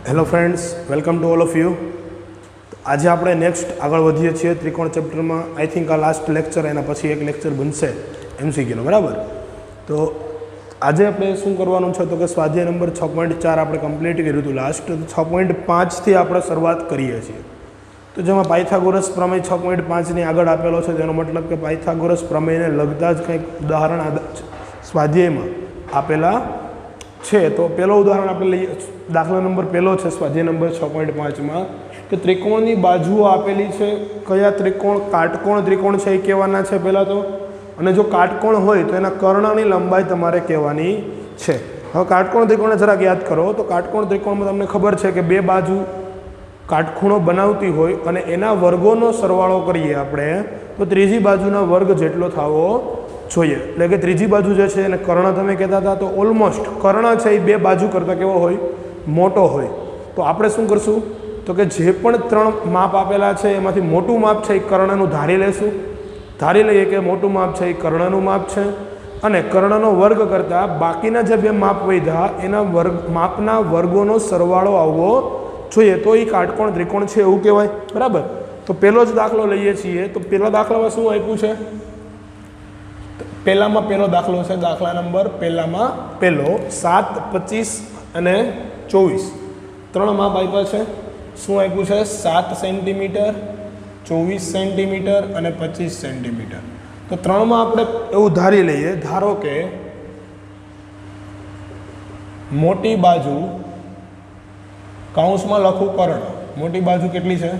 Hello friends, welcome to all of you. આજે આપણે next આગળ વધીએ છીએ ત્રિકોણ ચેપ્ટરમાં. આઈ થિંક આ લાસ્ટ લેક્ચર, એના પછી એક લેક્ચર બનશે MCQનો, બરાબર? તો આજે આપણે શું કરવાનું છે તો કે સ્વાધ્યાય નંબર 6.4 આપણે કમ્પ્લીટ કર્યું હતું લાસ્ટ. તો 6.5થી આપણે શરૂઆત કરીએ છીએ. તો જેમાં પાયથાગોરસ પ્રમેય 6.5ની આગળ આપેલો છે, તેનો મતલબ કે પાયથાગોરસ પ્રમેયને લગતા જ કંઈક ઉદાહરણ સ્વાધ્યાયમાં આપેલા છે. તો પહેલો ઉદાહરણ આપણે લઈએ. દાખલા નંબર પહેલો છે સ્વાધ્યાય નંબર 6.5માં કે ત્રિકોણની બાજુઓ આપેલી છે. કયા ત્રિકોણ? કાટકોણ ત્રિકોણ છે એ કહેવાના છે પહેલાં તો. અને જો કાટકોણ હોય તો એના કર્ણની લંબાઈ તમારે કહેવાની છે. હવે કાટકોણ ત્રિકોણને જરાક યાદ કરો. તો કાટકોણ ત્રિકોણમાં તમને ખબર છે કે બે બાજુ કાટખૂણો બનાવતી હોય અને એના વર્ગોનો સરવાળો કરીએ આપણે તો ત્રીજી બાજુના વર્ગ જેટલો થવો જોઈએ. એટલે કે ત્રીજી બાજુ જે છે એને કર્ણ તમે કહેતા હતા. તો ઓલમોસ્ટ કર્ણ છે એ બે બાજુ કરતાં કેવો હોય? મોટો હોય. તો આપણે શું કરશું તો કે જે પણ ત્રણ માપ આપેલા છે એમાંથી મોટું માપ છે એ કર્ણનું ધારી લેશું. ધારી લઈએ કે મોટું માપ છે એ કર્ણનું માપ છે અને કર્ણનો વર્ગ કરતાં બાકીના જે બે માપ વધ્યા એના માપના વર્ગોનો સરવાળો આવવો જોઈએ. તો એ કાટકોણ ત્રિકોણ છે એવું કહેવાય, બરાબર? તો પહેલો જ દાખલો લઈએ છીએ. તો પહેલા દાખલામાં શું આપ્યું છે? પહેલામાં પહેલો દાખલો છે, દાખલા નંબર પહેલામાં પહેલો 7, 25 અને 24 ત્રણ માપ આપ્યા છે. શું આપ્યું છે? 7 સેન્ટીમીટર, 24 સેન્ટીમીટર અને 25 સેન્ટીમીટર. તો ત્રણમાં આપણે એવું ધારી લઈએ, ધારો કે મોટી બાજુ કૌંસમાં લખું કર્ણ, મોટી બાજુ કેટલી છે?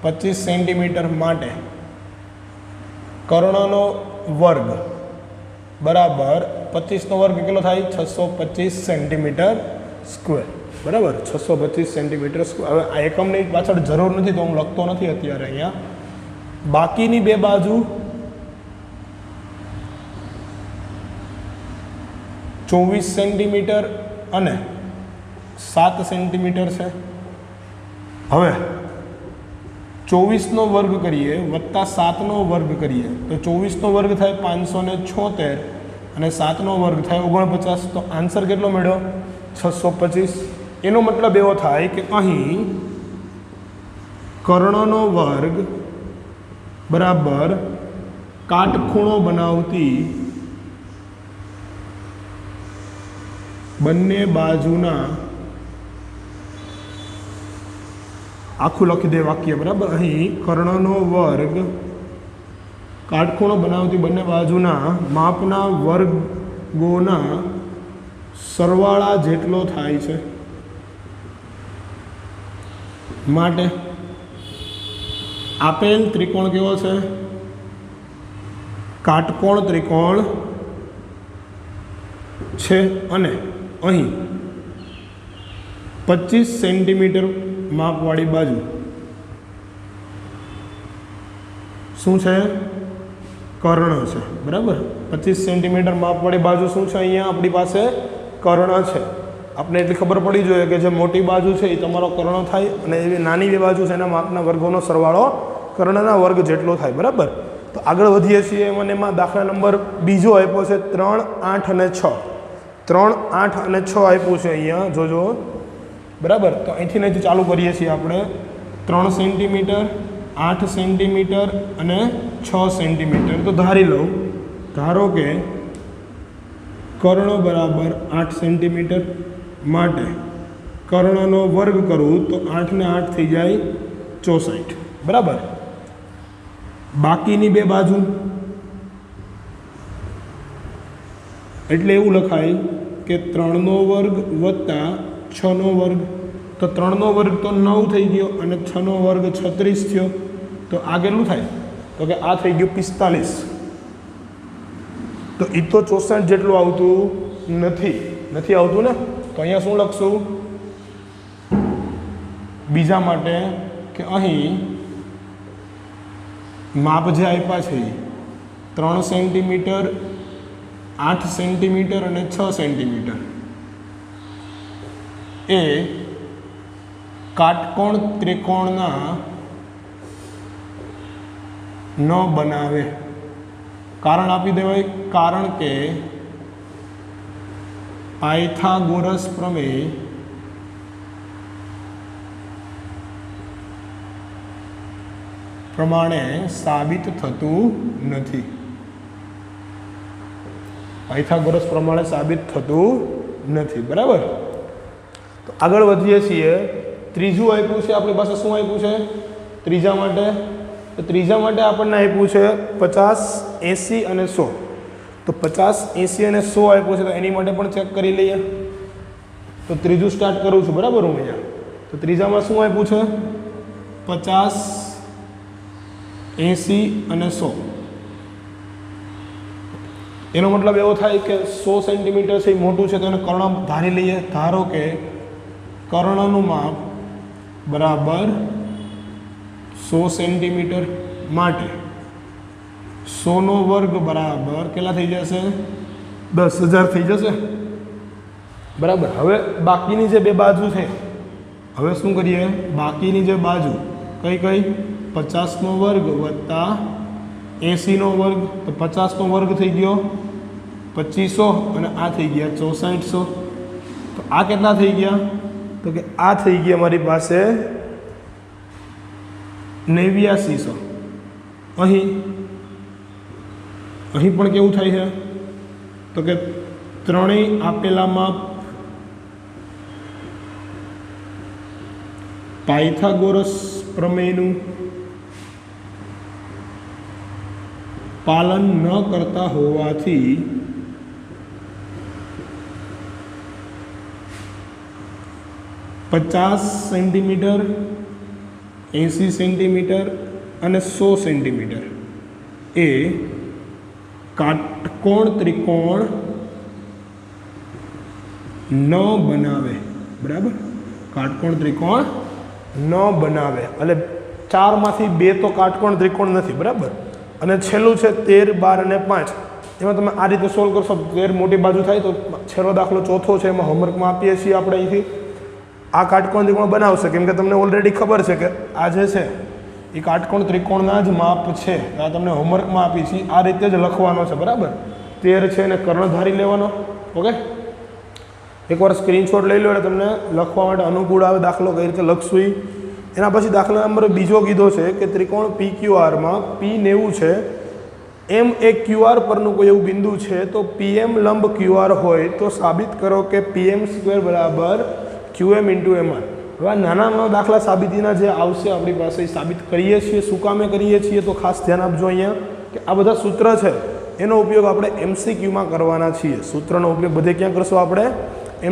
25 સેન્ટીમીટર માટે કર્ણનો વર્ગ બરાબર 25નો વર્ગ કેટલો થાય? 625 સેન્ટીમીટર સ્ક્વેર, બરાબર? 625 સેન્ટીમીટર સ્ક્વેર. હવે આ એકમની પાછળ જરૂર નથી તો હું લખતો નથી અત્યારે અહીંયા. બાકીની બે બાજુ 24 સેન્ટીમીટર અને 7 સેન્ટીમીટર છે. હવે 24નો વર્ગ કરીએ વત્તા 7નો વર્ગ કરીએ તો 24નો વર્ગ થાય 576 અને 7નો વર્ગ થાય 49. તો આન્સર કેટલો મળ્યો? 625. એનો મતલબ એવો થાય કે અહીં કર્ણનો વર્ગ બરાબર કાટખૂણો બનાવતી બંને બાજુના, આખું લખી દે વાક્ય, બરાબર? અહીં કર્ણનો વર્ગ કાટખૂણો બનાવતી બંને બાજુના માપના વર્ગોના સરવાળા જેટલો થાય છે માટે આપેલ ત્રિકોણ કેવો છે? કાટકોણ ત્રિકોણ છે. અને અહીં 25 સેન્ટીમીટર માપવાળી બાજુ શું છે? કર્ણ છે, બરાબર? 25 સેન્ટીમીટર માપવાળી બાજુ શું છે? અહીંયા આપણી પાસે કર્ણ છે. આપણે એટલી ખબર પડી જોઈએ કે જે મોટી બાજુ છે એ તમારો કર્ણ થાય અને એવી નાની બે બાજુ છે એના માપના વર્ગોનો સરવાળો કર્ણના વર્ગ જેટલો થાય, બરાબર? તો આગળ વધીએ છીએ. એમાં દાખલા નંબર બીજો આપ્યો છે 3, 8 અને 6. 3, 8 અને 6 આપ્યું છે અહીંયા, જોજો, બરાબર? તો અહીંથી ચાલુ કરીએ છીએ આપણે. 3 સેન્ટીમીટર, 8 સેન્ટીમીટર અને 6 સેન્ટીમીટર. તો ધારી લઉં, ધારો કે કર્ણ બરાબર 8 સેન્ટીમીટર માટે કર્ણનો વર્ગ કરું તો 8 ને 8 થઈ જાય 64, બરાબર? બાકીની બે બાજુ એટલે એવું લખાય કે 3નો વર્ગ વત્તા 6નો વર્ગ. તો 3નો વર્ગ તો 9 થઈ ગયો અને 6નો વર્ગ 36 થયો. તો આ કેટલું થાય? તો કે આ થઈ ગયું 45. તો એ તો 64 જેટલું આવતું નથી આવતું ને. તો અહીંયા શું લખશું બીજા માટે કે અહીં માપ જે આપ્યા છે 3 સેન્ટીમીટર, 8 સેન્ટીમીટર અને 6 સેન્ટીમીટર એ કાટકોણ ત્રિકોણના ન બનાવે. કારણ આપી દેવાય, કારણ કે પાયથાગોરસ પ્રમેય પ્રમાણે સાબિત થતું નથી. પાયથાગોરસ પ્રમાણે સાબિત થતું નથી. બરાબર. તો આગળ વધીએ છીએ. ત્રીજું આપ્યું છે આપણી પાસે. શું આપ્યું છે ત્રીજા માટે? તો ત્રીજા માટે આપણને આપ્યું છે 50, 80 અને 100. તો 50, 80 અને 100 આપ્યું છે, તો એની માટે પણ ચેક કરી લઈએ. તો ત્રીજું સ્ટાર્ટ કરું છું. બરાબર. હું અહીંયા તો ત્રીજામાં શું આપ્યું છે? 50, 80 અને 100. એનો મતલબ એવો થાય કે 100 સેન્ટીમીટર છે એ મોટું છે, તો એને કર્ણ ધારી લઈએ. ધારો કે કર્ણનું માપ બરાબર 100 સેન્ટીમીટર માટે 100નો વર્ગ બરાબર કેટલા થઈ જશે? 10,000 થઈ જશે. બરાબર. હવે બાકીની જે બે બાજુ છે, હવે શું કરીએ? બાકીની જે બાજુ કઈ કઈ? 50નો વર્ગ વત્તા 80નો વર્ગ. તો 50નો વર્ગ થઈ ગયો 2500 અને આ થઈ ગયા 6400. તો આ કેટલા થઈ ગયા? તો કે આ થઈ ગયા મારી પાસે 8900. અહીં પણ કેવું થાય છે? તો કે ત્રણેય આપેલા માપ પાયથાગોરસ પ્રમેયનું પાલન ન કરતા હોવાથી પચાસ સેન્ટીમીટર, 80 સેન્ટીમીટર અને 100 સેન્ટીમીટર એ કાટકોણ ત્રિકોણ ન બનાવે. બરાબર. કાટકોણ ત્રિકોણ ન બનાવે. એટલે 4માંથી 2 તો કાટકોણ ત્રિકોણ નથી. બરાબર. અને છેલ્લું છે 13, 12 અને 5. એમાં તમે આ રીતે સોલ્વ કરશો. 13 મોટી બાજુ થાય તો છેલ્લો દાખલો ચોથો છે, એમાં હોમવર્કમાં આપીએ છીએ આપણે. અહીંથી આ કાટકોણ ત્રિકોણ બનાવશે, કેમ કે તમને ઓલરેડી ખબર છે કે આ જે છે એ કાટકોણ ત્રિકોણના જ માપ છે. આ તમને હોમવર્કમાં આપી છે. આ રીતે જ લખવાનો છે. બરાબર. 13 છે એને કર્ણ ધારી લેવાનો. ઓકે. એકવાર સ્ક્રીનશોટ લઈ લો એટલે તમને લખવા માટે અનુકૂળ આવે. દાખલો કઈ રીતે લખશું એ. એના પછી દાખલા નંબર બીજો કીધો છે કે ત્રિકોણ PQRમાં P90 છે, એમ એક QR પરનું કોઈ એવું બિંદુ છે, તો PM લંબ QR હોય તો સાબિત કરો કે PM² બરાબર QM × MR. હવે આ નાના નાના દાખલા સાબિતીના જે આવશે આપણી પાસે એ સાબિત કરીએ છીએ. શું કામે કરીએ છીએ? તો ખાસ ધ્યાન આપજો અહીંયા કે આ બધા સૂત્ર છે એનો ઉપયોગ આપણે MCQમાં કરવાના છીએ. સૂત્રનો ઉપયોગ બધે ક્યાં કરશું? આપણે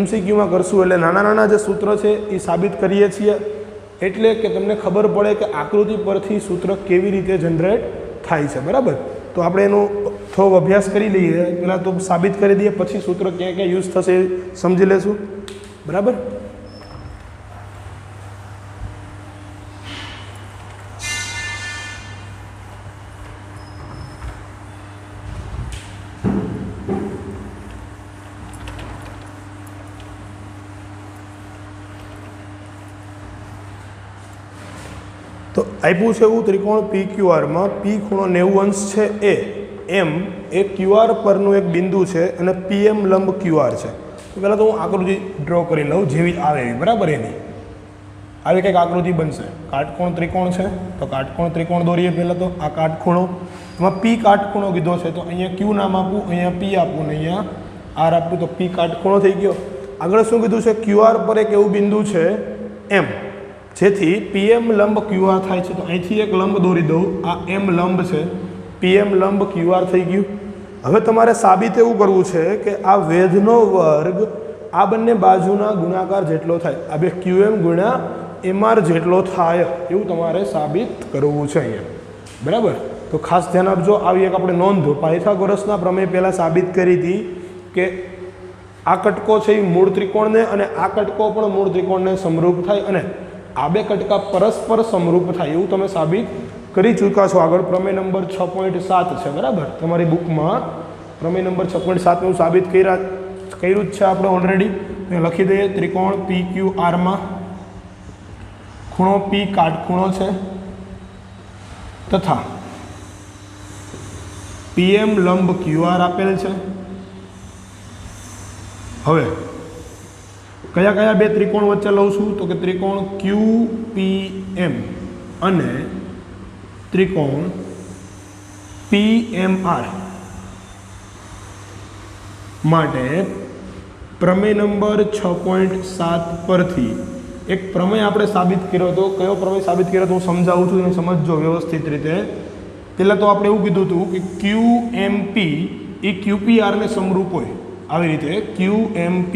MCQમાં કરશું. એટલે નાના નાના જે સૂત્ર છે એ સાબિત કરીએ છીએ, એટલે કે તમને ખબર પડે કે આકૃતિ પરથી સૂત્ર કેવી રીતે જનરેટ થાય છે. બરાબર. તો આપણે એનો થોડો અભ્યાસ કરી લઈએ. પહેલાં તો સાબિત કરી દઈએ, પછી સૂત્ર ક્યાં ક્યાં યુઝ થશે એ સમજી લેશું. બરાબર. તો આપ્યું છે એવું ત્રિકોણ PQRમાં P ખૂણો 90° છે એ એમ એક QR પરનું એક બિંદુ છે અને PM લંબ QR છે. તો પહેલાં તો હું આકૃતિ ડ્રો કરી લઉં જેવી આવે એવી. બરાબર. એની આવી કંઈક આકૃતિ બનશે. કાટકોણ ત્રિકોણ છે તો કાટકોણ ત્રિકોણ દોરીએ. પહેલાં તો આ કાટખૂણો, એમાં P કાટખૂણો કીધો છે, તો અહીંયા Q નામ આપવું, અહીંયા P આપવું ને અહીંયા R આપવું. તો P કાટખૂણો થઈ ગયો. આગળ શું કીધું છે? QR પર એક એવું બિંદુ છે M, જેથી PM લંબ QR થાય છે. તો અહીંથી એક લંબ દોરી દઉં. આ M લંબ છે, PM લંબ QR થઈ ગયું. હવે તમારે સાબિત એવું કરવું છે કે આ વેધનો વર્ગ આ બંને બાજુના ગુણાકાર જેટલો થાય, આ બે QM ગુણ્યા MR જેટલો થાય, એવું તમારે સાબિત કરવું છે અહીંયા. બરાબર. તો ખાસ ધ્યાન આપજો. આવી એક આપણે નોંધ, પાયથાગોરસના પ્રમેય પહેલાં સાબિત કરી હતી કે આ કટકો છે એ મૂળ ત્રિકોણને અને આ કટકો પણ મૂળ ત્રિકોણને સમરૂપ થાય અને આ બે કટકા પરસ્પર સમરૂપ થાય, એવું તમે સાબિત કરી ચૂક્યા છો. આગળ પ્રમેય નંબર 6.7 છે. બરાબર. તમારી બુકમાં પ્રમેય નંબર 6.7 એવું સાબિત કર્યું જ છે આપણે ઓલરેડી. લખી દઈએ. ત્રિકોણ PQRમાં ખૂણો P કાટખૂણો છે તથા PM લંબ QR આપેલ છે. હવે કયા કયા બે ત્રિકોણ વચ્ચે લઉં છું? તો કે ત્રિકોણ QPM અને ત્રિકોણ PMR માટે પ્રમેય નંબર 6.7 પરથી એક પ્રમેય આપણે સાબિત કર્યો હતો. કયો પ્રમેય સાબિત કર્યો હતો હું સમજાવું છું, તમે સમજજો વ્યવસ્થિત રીતે. પહેલાં તો આપણે એવું કીધું હતું કે QMP એ QPR ને સમરૂપ હોય. આવી રીતે QMP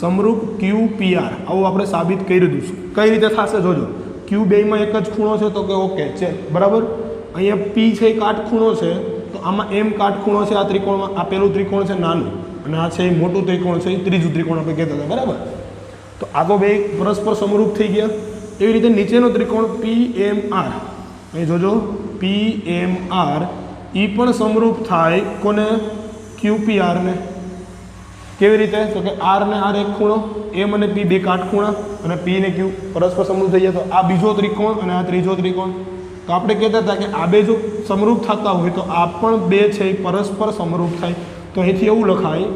સમરૂપ QPR આવું આપણે સાબિત કરી દીધું. કઈ રીતે થશે જોજો. Q બેયમાં એક જ ખૂણો છે તો કે ઓકે છે, બરાબર. અહીંયા P છે એ કાટખૂણો છે, તો આમાં M કાટખૂણો છે આ ત્રિકોણમાં. આ પેલું ત્રિકોણ છે નાનું અને આ છે એ મોટું ત્રિકોણ છે, એ ત્રીજું ત્રિકોણ આપણે કહેતા હતા, બરાબર. તો આ તો બે પરસ્પર સમરૂપ થઈ ગયા. એવી રીતે નીચેનો ત્રિકોણ PMR, અહીં જોજો PMR એ પણ સમરૂપ થાય કોને? QPR ને. કેવી રીતે? તો કે R ને R એક ખૂણો, M અને P બે કાટખૂણા અને P ને Q પરસ્પર સમરૂપ થઈ ગયા. તો આ બીજો ત્રિકોણ અને આ ત્રીજો ત્રિકોણ. તો આપણે કહેતા હતા કે આ બે જો સમરૂપ થતા હોય તો આ પણ બે છે એ પરસ્પર સમરૂપ થાય. તો અહીંથી એવું લખાય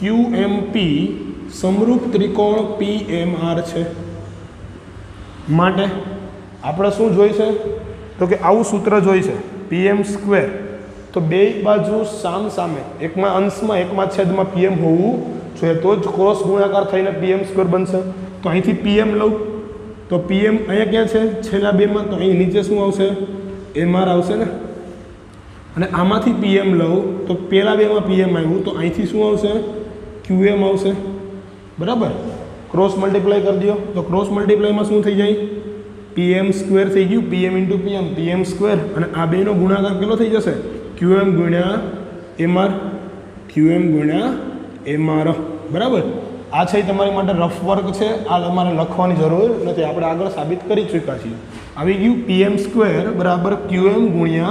QMP સમરૂપ ત્રિકોણ PMR છે. માટે આપણે શું જોઈશે? તો કે આવું સૂત્ર જોઈશે PM². તો બે બાજુ સામ સામે, એકમાં અંશમાં એકમાં છેદમાં PM હોવું જોઈએ, તો જ ક્રોસ ગુણાકાર થઈને PM² બનશે. તો અહીંથી PM લઉં તો PM અહીંયા ક્યાં છે? છેલ્લા બેમાં. તો અહીં નીચે શું આવશે? MR આવશે ને. અને આમાંથી PM લઉં તો પહેલા બેમાં PM આવ્યું, તો અહીંથી શું આવશે? QM આવશે, બરાબર. ક્રોસ મલ્ટીપ્લાય કરી દો તો ક્રોસ મલ્ટીપ્લાયમાં શું થઈ જાય? PM² થઈ ગયું. PM × PM, PM². અને આ બેનો ગુણાકાર કેટલો થઈ જશે? QM × MR, QM × MR, બરાબર. આ છે તમારી માટે રફ વર્ક છે, આ તમારે લખવાની જરૂર નથી, આપણે આગળ સાબિત કરી ચૂક્યા છીએ. આવી ગયું PM² બરાબર QM ×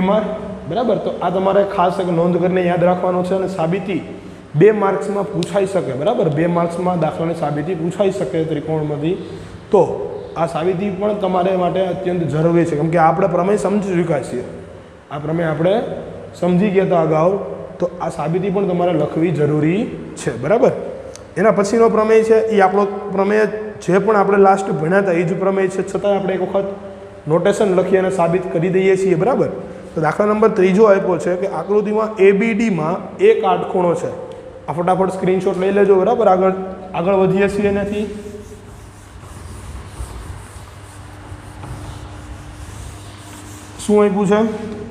MR, બરાબર. તો આ તમારે ખાસ એક નોંધ કરીને યાદ રાખવાનું છે. અને સાબિતી 2 માર્ક્સમાં પૂછાઈ શકે, બરાબર. 2 માર્ક્સમાં દાખલાની સાબિતી પૂછાઈ શકે ત્રિકોણમાંથી. તો આ સાબિતી પણ તમારે માટે અત્યંત જરૂરી છે, કેમ કે આપણે પ્રમેય સમજી ચૂક્યા છીએ. આ પ્રમેય આપણે સમજી ગયા હતા અગાઉ, તો આ સાબિતી પણ તમારે લખવી જરૂરી છે, બરાબર. એના પછીનો પ્રમેય છે એ આપણો પ્રમેય જે પણ આપણે લાસ્ટ ભણ્યા હતા એ જ પ્રમેય છે, છતાં આપણે એક વખત નોટેશન લખી અને સાબિત કરી દઈએ છીએ, બરાબર. તો દાખલા નંબર 3 આપ્યો છે કે આકૃતિમાં ABDમાં એક કાટખૂણો છે. આ ફટાફટ સ્ક્રીનશોટ લઈ લેજો, બરાબર. આગળ વધીએ છીએ એનાથી. શું આપ્યું છે?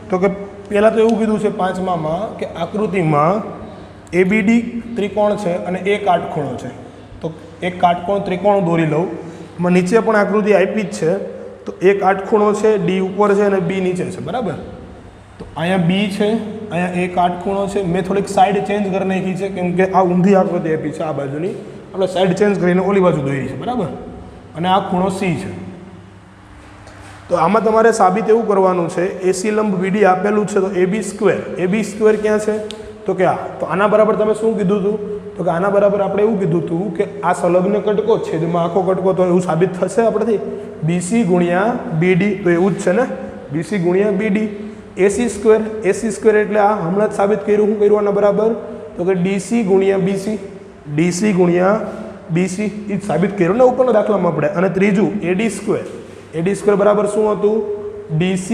તો કે પહેલાં તો એવું કીધું છે 5માં કે આકૃતિમાં ABD ત્રિકોણ છે અને એક કાટખૂણો છે. તો એક કાટકોણ ત્રિકોણ દોરી લઉં. એમાં નીચે પણ આકૃતિ આપી જ છે. તો એક કાટખૂણો છે, D ઉપર છે અને B નીચે છે, બરાબર. તો અહીંયા B છે, અહીંયા એક કાટખૂણો છે. મેં થોડીક સાઈડ ચેન્જ કરી નાખી છે, કેમ કે આ ઊંધી આકૃતિ આપી છે આ બાજુની, આપણે સાઈડ ચેન્જ કરીને ઓલી બાજુ દોરી છે, બરાબર. અને આ ખૂણો C છે. તો આમાં તમારે સાબિત એવું કરવાનું છે, AC લંબ BD આપેલું છે, તો AB² ક્યાં છે? તો કે આ. તો આના બરાબર તમે શું કીધું હતું? તો કે આના બરાબર આપણે એવું કીધું હતું કે આ સંલગ્ન કટકો છેદમાં આખો કટકો, તો એવું સાબિત થશે આપણેથી BC × BD. તો એવું જ છે ને, BC × BD. AC² એટલે આ હમણાં જ સાબિત કર્યું. શું કર્યું આના બરાબર? તો કે DC × BC, DC × BC એ જ સાબિત કર્યું ને ઉપરના દાખલામાં આપણે. અને ત્રીજું AD² બરાબર શું હતું? DC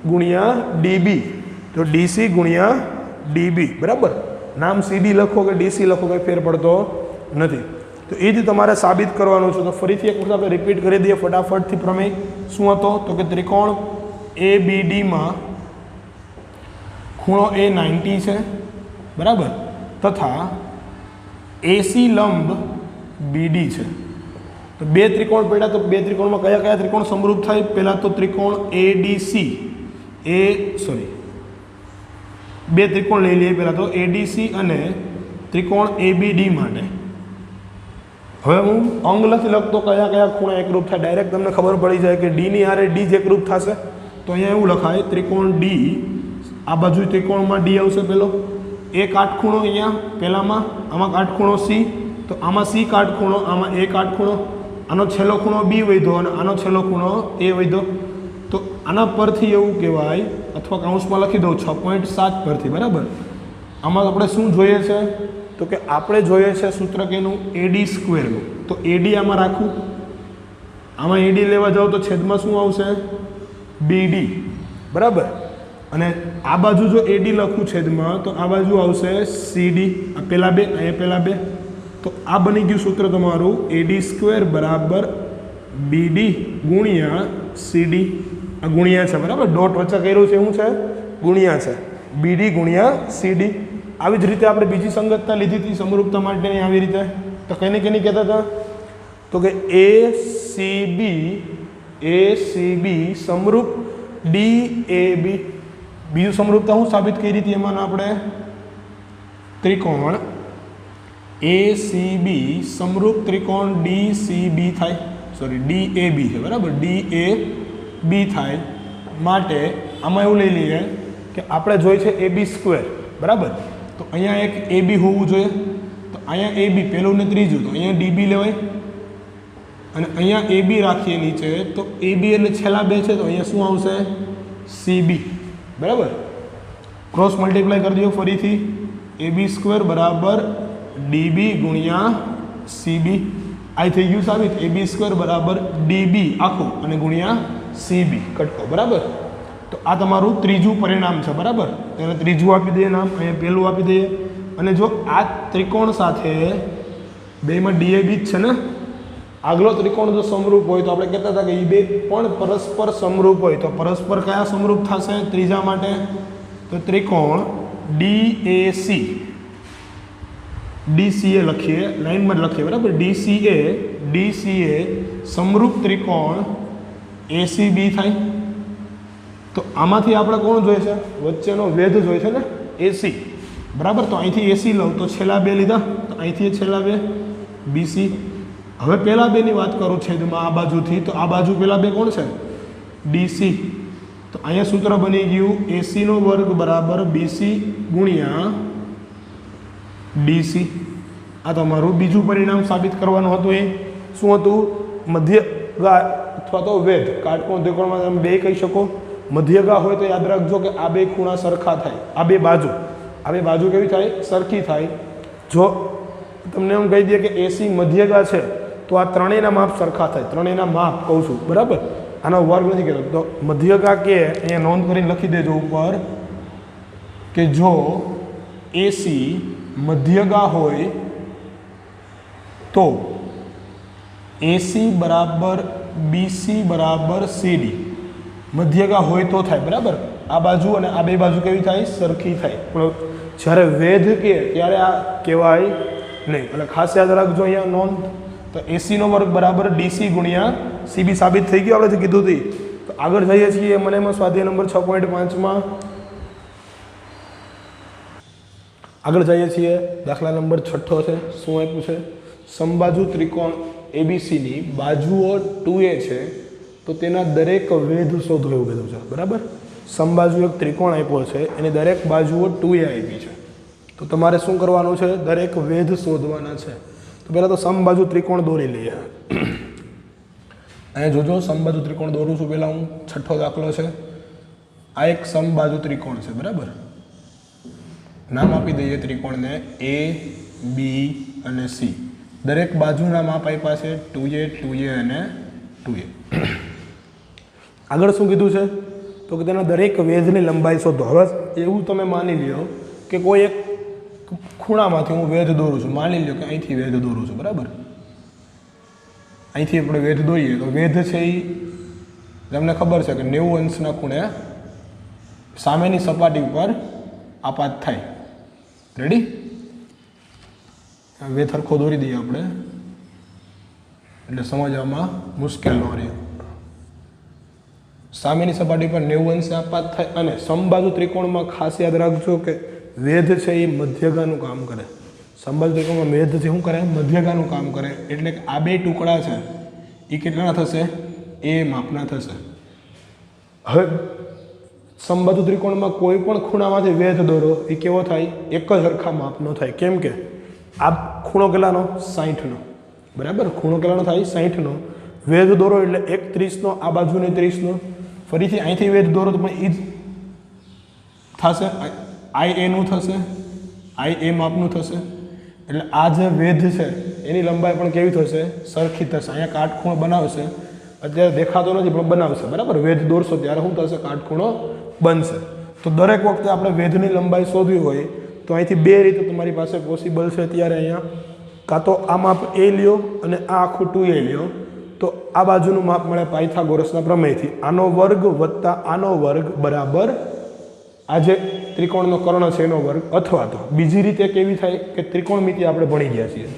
× DB. તો DC × DB, બરાબર. નામ CD લખો કે DC લખો કંઈ ફેર પડતો નથી. તો એ જ તમારે સાબિત કરવાનું છે. તો ફરીથી એક વખત આપણે રિપીટ કરી દઈએ ફટાફટથી. પ્રમેય શું હતો? તો કે ત્રિકોણ ABDમાં ખૂણો A 90 છે, બરાબર. તથા AC લંબ BD છે. તો બે ત્રિકોણ પડ્યા. તો બે ત્રિકોણમાં કયા કયા ત્રિકોણ સમરૂપ થાય? પહેલાં તો ત્રિકોણ ADC, બે ત્રિકોણ લઈ લઈએ પહેલાં તો ADC અને ત્રિકોણ ABD માટે. હવે હું અંગ નથી લખતો કયા કયા ખૂણા એકરૂપ થાય, ડાયરેક્ટ તમને ખબર પડી જાય કે D ની હારે D જ એકરૂપ થશે. તો અહીંયા એવું લખાય ત્રિકોણ D, આ બાજુ ત્રિકોણમાં D આવશે પેલો. એ કાટખૂણો અહીંયા પહેલામાં, આમાં કાટખૂણો C, તો આમાં C કાટખૂણો, આમાં A કાટખૂણો. આનો છેલ્લો ખૂણો B વધ્યો અને આનો છેલ્લો ખૂણો A વધ્યો. તો આના પરથી એવું કહેવાય, અથવા કાઉન્સમાં લખી દઉં 6.7 પરથી, બરાબર. આમાં આપણે શું જોઈએ છે? તો કે આપણે જોઈએ છે સૂત્ર કેનું? AD²નું. તો AD આમાં રાખું. આમાં AD લેવા જાઓ તો છેદમાં શું આવશે? BD બરાબર અને આ બાજુ જો AD લખું છેદમાં તો આ બાજુ આવશે CD આ પહેલા બે અહીંયા પહેલા બે તો આ બની ગયું સૂત્ર તમારું AD² બરાબર BD ગુણ્યા CD આ ગુણ્યા છે બરાબર ડોટ વચ્ચે કર્યું છે શું છે ગુણ્યા છે BD ગુણ્યા CD આવી જ રીતે આપણે બીજી સંગતતા લીધી હતી સમરૂપતા માટેની આવી રીતે તો કેની કહેતા હતા તો કે ACB સમરૂપ DAB બીજું સમરૂપતા હું સાબિત કરી હતી એમાં આપણે ત્રિકોણ ACB સમરૂપ ત્રિકોણ DCB થાય સોરી DAB છે બરાબર DAB થાય માટે આમાં એવું લઈ લઈએ કે આપણે જોઈએ છે AB² બરાબર તો અહીંયા એક AB હોવું જોઈએ તો અહીંયા AB પહેલું ને ત્રીજું તો અહીંયા DB લેવાય અને અહીંયા AB રાખીએ નીચે તો AB એટલે છેલ્લા બે છે તો અહીંયા શું આવશે CB બરાબર ક્રોસ મલ્ટીપ્લાય કરી દો ફરીથી AB² બરાબર DB ગુણ્યા CB આ થઈ ગયું સાબિત AB² બરાબર DB આખું અને ગુણ્યા CB કટકો બરાબર તો આ તમારું ત્રીજું પરિણામ છે બરાબર એને ત્રીજું આપી દઈએ નામ અહીંયા પહેલું આપી દઈએ અને જો આ ત્રિકોણ સાથે બેમાં DAB જ છે ને આગલો ત્રિકોણ જો સમરૂપ હોય તો આપણે કહેતા હતા કે એ બે પણ પરસ્પર સમરૂપ હોય તો પરસ્પર કયા સમરૂપ થશે ત્રીજા માટે તો ત્રિકોણ DCA લખીએ લાઈનમાં લખીએ બરાબર DCA સમરૂપ ત્રિકોણ ACB થાય તો આમાંથી આપણે કોણ જોઈએ છે વચ્ચેનો વેધ જોઈએ છે ને AC બરાબર તો અહીંથી AC લઉં તો છેલ્લા બે લીધા તો અહીંથી છેલ્લા બે BC હવે પહેલા બેની વાત કરું છેદમાં આ બાજુથી તો આ બાજુ પહેલા બે કોણ છે DC તો અહીંયા સૂત્ર બની ગયું AC² બરાબર BC ગુણ્યા DC આ તમારું બીજું પરિણામ સાબિત કરવાનું હતું એ શું હતું મધ્યગા અથવા તો વેધ કાટકોણ ત્રિકોણમાં તમે બે કહી શકો મધ્યગા હોય તો યાદ રાખજો કે આ બે ખૂણા સરખા થાય આ બે બાજુ કેવી થાય સરખી થાય જો તમને એમ કહી દઈએ કે AC મધ્યગા છે તો આ ત્રણેયના માપ સરખા થાય ત્રણેયના માપ કહું છું બરાબર આનો વર્ગ નથી કહેતો તો મધ્યગા કે અહીંયા નોંધ કરીને લખી દેજો ઉપર કે જો AC મધ્યગા હોય તો AC બરાબર BC બરાબર CD મધ્યગા હોય તો થાય બરાબર આ બાજુ અને આ બે બાજુ કેવી થાય સરખી થાય પણ જ્યારે વેધ કે ત્યારે આ કહેવાય નહીં એટલે ખાસ યાદ રાખજો અહીંયા નોંધ તો AC² બરાબર DC ગુણ્યા CB સાબિત થઈ ગયું આપણે જે કીધું હતી તો આગળ જઈએ છીએ મને એમાં સ્વાધ્યાય નંબર 6.5માં આગળ જઈએ છીએ દાખલા નંબર 6 છે શું આપ્યું છે સમબાજુ ત્રિકોણ ABCની બાજુઓ 2A છે તો તેના દરેક વેધ શોધો એવું કીધું છે બરાબર સમબાજુ એક ત્રિકોણ આપ્યો છે એની દરેક બાજુઓ 2A આપી છે તો તમારે શું કરવાનું છે દરેક વેધ શોધવાના છે તો પહેલાં તો સમબાજુ ત્રિકોણ દોરી લઈએ અહીંયા જોજો સમબાજુ ત્રિકોણ દોરું છું પહેલાં હું છઠ્ઠો દાખલો છે આ એક સમબાજુ ત્રિકોણ છે બરાબર નામ આપી દઈએ ત્રિકોણને A B અને C દરેક બાજુના માપ આપ્યા છે 2A 2A અને 2A આગળ શું કીધું છે તો કે તેના દરેક વેધની લંબાઈ શોધો હવે એવું તમે માની લ્યો કે કોઈ એક ખૂણામાંથી હું વેધ દોરું છું માની લ્યો કે અહીંથી વેધ દોરું છું બરાબર અહીંથી આપણે વેધ દોરીએ તો વેધ છે એ તમને ખબર છે કે 90 અંશના ખૂણે સામેની સપાટી ઉપર આપાત થાય રેડી વેધ સરખો દોરી દઈએ આપણે એટલે સમજવામાં મુશ્કેલ ન રહે સામેની સપાટી પર 90 અંશે આપાત થાય અને સમબાજુ ત્રિકોણમાં ખાસ યાદ રાખજો કે વેધ છે એ મધ્યગાનું કામ કરે સમબાજુ ત્રિકોણમાં વેધ છે શું કરે મધ્યગાનું કામ કરે એટલે કે આ બે ટુકડા છે એ કેટલાના થશે એ માપના થશે હવે સમબાજુ ત્રિકોણમાં કોઈ પણ ખૂણામાંથી વેધ દોરો એ કેવો થાય એક જ સરખા માપનો થાય કેમ કે આ ખૂણો કેટલાનો 60નો બરાબર ખૂણો કેટલાનો થાય 60નો વેધ દોરો એટલે એક 30નો આ બાજુને 30નો ફરીથી અહીંથી વેધ દોરો તો પણ એ જ થશે IA નું થશે IA માપનું થશે એટલે આ જે વેધ છે એની લંબાઈ પણ કેવી થશે સરખી થશે અહીંયા કાટખૂણો બનાવશે અત્યારે દેખાતો નથી પણ બનાવશે, બરાબર. વેધ દોરશો ત્યારે શું થશે? કાટખૂણો બનશે. તો દરેક વખતે આપણે વેધની લંબાઈ શોધવી હોય તો અહીંથી બે રીતે તમારી પાસે પોસિબલ છે. ત્યારે અહીંયા કાં તો આ માપ એ લ્યો અને આ આખું 2a લ્યો, તો આ બાજુનું માપ મળે પાયથાગોરસના પ્રમેયથી. આનો વર્ગ વત્તા આનો વર્ગ બરાબર આ જે ત્રિકોણનો કર્ણ છે એનો વર્ગ. અથવા તો બીજી રીતે કેવી થાય કે ત્રિકોણમિતિ આપણે ભણી ગયા છીએ,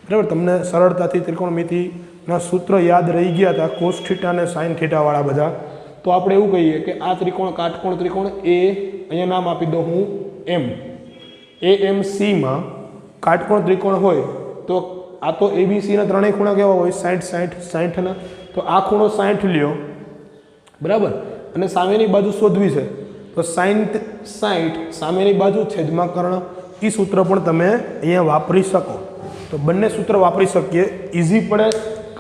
બરાબર. તમને સરળતાથી ત્રિકોણમિતિના સૂત્ર યાદ રહી ગયા હતા, કોસ થીટા અને સાઇન થીટાવાળા બધા. તો આપણે એવું કહીએ કે આ ત્રિકોણ કાટકોણ ત્રિકોણ એ, અહીંયા નામ આપી દો હું એમ, AMCમાં કાટકોણ ત્રિકોણ હોય તો આ તો ABCના ત્રણેય ખૂણા કેવા હોય? 60-60-60ના. તો આ ખૂણો 60 લ્યો, બરાબર. અને સામેની બાજુ શોધવી છે તો sin 60 સામેની બાજુ છેદમાં કર્ણ. એ સૂત્ર પણ તમે અહીંયા વાપરી શકો. તો બંને સૂત્ર વાપરી શકીએ, ઇઝી પડે.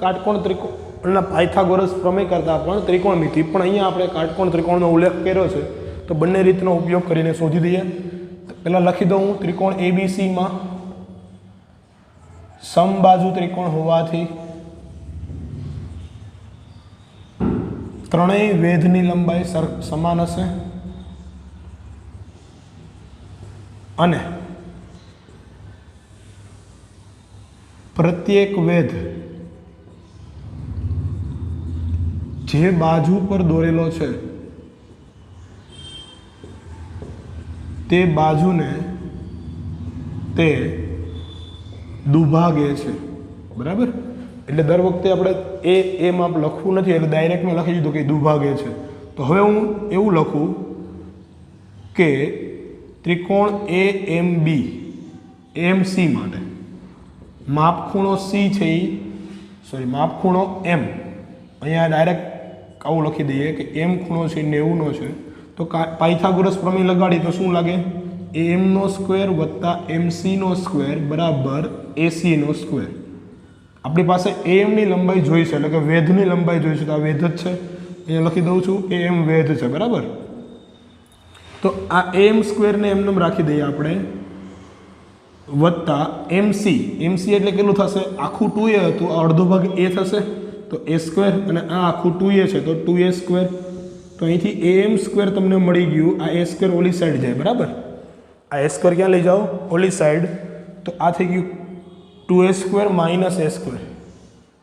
કાટકોણ ત્રિકોણના પાયથાગોરસ પ્રમેય કરતાં પણ ત્રિકોણમિતિ, પણ અહીંયા આપણે કાટકોણ ત્રિકોણનો ઉલ્લેખ કર્યો છે તો બંને રીતનો ઉપયોગ કરીને શોધી દઈએ. પહેલાં લખી દઉં હું, ત્રિકોણ ABCમાં સમબાજુ ત્રિકોણ હોવાથી ત્રણેય વેધની લંબાઈ સમાન હશે અને પ્રત્યેક વેધ જે બાજુ પર દોરેલો છે તે બાજુને તે દુભાગે છે, બરાબર. એટલે દર વખતે આપણે એ માપ લખવું નથી, એટલે ડાયરેક્ટમાં લખી દીધું કે દુભાગે છે. તો હવે હું એવું લખું કે ત્રિકોણ AMC માટે માપખૂણો C છે માપખૂણો M, અહીંયા ડાયરેક્ટ આવું લખી દઈએ કે M ખૂણો છે 90નો છે. તો પાયથાગોરસ પ્રમેય લગાડી તો શું લાગે? AM² વત્તા MC² બરાબર AC². આપણી પાસે AM ની લંબાઈ જોઈ છે, એટલે કે વેધની લંબાઈ જોઈ છે. તો આ વેધ જ છે, અહીંયા લખી દઉં છું AM વેધ છે, બરાબર. તો આ AM² ને એમને રાખી દઈએ આપણે, વત્તા MC એટલે કેટલું થશે? આખું 2a હતું, અડધો ભાગ a થશે તો a² અને આ આખું 2a છે તો 2a². તો અહીંથી AM² તમને મળી ગયું. આ a² ઓલી સાઈડ જાય, બરાબર. આ a² ક્યાં લઈ જાઓ? ઓલી સાઈડ. તો આ થઈ ગયું 2a² માઇનસ a².